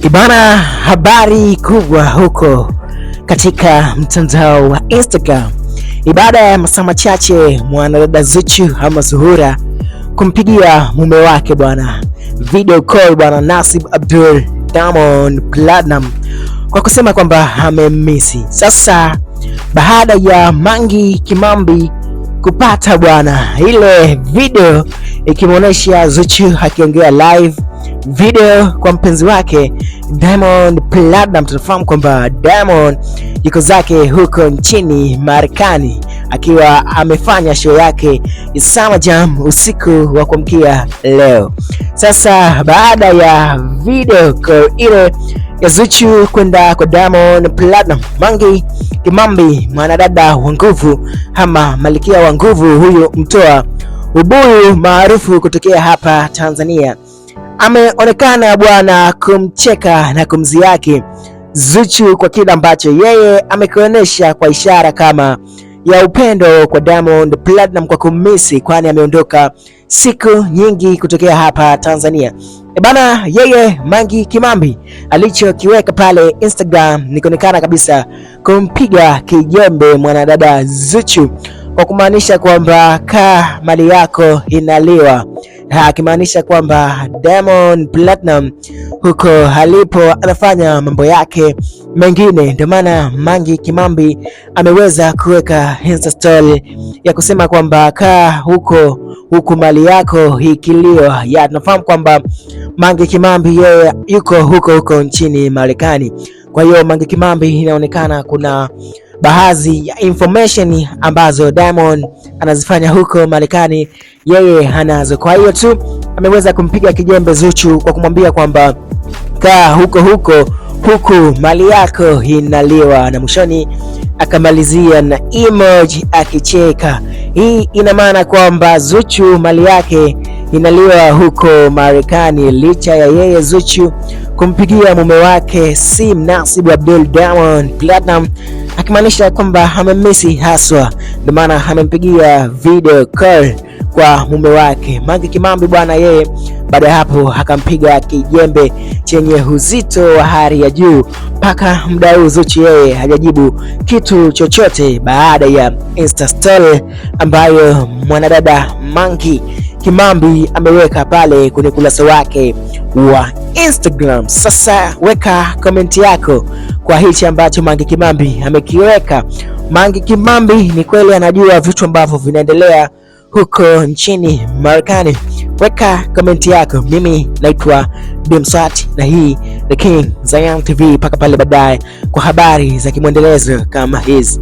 Ibana, habari kubwa huko katika mtandao wa Instagram. Baada ya masaa machache mwanadada Zuchu ama Zuhura kumpigia mume wake bwana video call bwana Nasib Abdul Diamond Platnumz kwa kusema kwamba amemisi. Sasa baada ya Mangi Kimambi kupata bwana ile video ikimuonesha Zuchu akiongea live video kwa mpenzi wake Diamond Platnumz. Tunafahamu kwamba Diamond yuko zake huko nchini Marekani akiwa amefanya show yake Summer Jam usiku wa kuamkia leo. Sasa baada ya video call ile ya Zuchu kwenda kwa Diamond Platnumz, Mangi Kimambi, mwanadada wa nguvu ama malkia wa nguvu, huyu mtoa ubuyu maarufu kutokea hapa Tanzania, ameonekana bwana kumcheka na kumziaki Zuchu kwa kile ambacho yeye amekionyesha kwa ishara kama ya upendo kwa Diamond Platnumz kwa kumisi, kwani ameondoka siku nyingi kutokea hapa Tanzania. Bana, yeye Mangi Kimambi alichokiweka pale Instagram ni kuonekana kabisa kumpiga kijembe mwanadada Zuchu kwa kumaanisha kwamba mali yako inaliwa, akimaanisha kwamba Diamond Platnumz huko alipo anafanya mambo yake mengine. Ndio maana Mangi Kimambi ameweza kuweka Insta story ya kusema kwamba huko mali yako ikiliwa. Ya tunafahamu kwamba Mangi Kimambi yeye yuko huko nchini Marekani. Kwa hiyo Mangi Kimambi inaonekana kuna baadhi ya information ambazo Diamond anazifanya huko Marekani yeye hanazo. Kwa hiyo tu ameweza kumpiga kijembe Zuchu kwa kumwambia kwamba huku mali yako inaliwa, na mwishoni akamalizia na emoji akicheka. Hii ina maana kwamba Zuchu mali yake inaliwa huko Marekani, licha ya yeye Zuchu kumpigia mume wake simu Nasib Abdul Diamond Platnumz, akimaanisha kwamba amemisi haswa, ndio maana amempigia video call kwa mume wake Mangi Kimambi bwana. Yeye baada ya hapo akampiga kijembe chenye uzito wa hali ya juu, mpaka muda huu Zuchu yeye hajajibu kitu chochote baada ya Insta story ambayo mwanadada Mangi Kimambi ameweka pale kwenye ukurasa wake wa Instagram. Sasa weka komenti yako kwa hichi ambacho Mangi Kimambi amekiweka. Mangi Kimambi ni kweli anajua vitu ambavyo vinaendelea huko nchini Marekani? Weka komenti yako. Mimi naitwa Bimswat na hii The King Zion TV. Paka pale baadaye kwa habari za kimwendelezo kama hizi.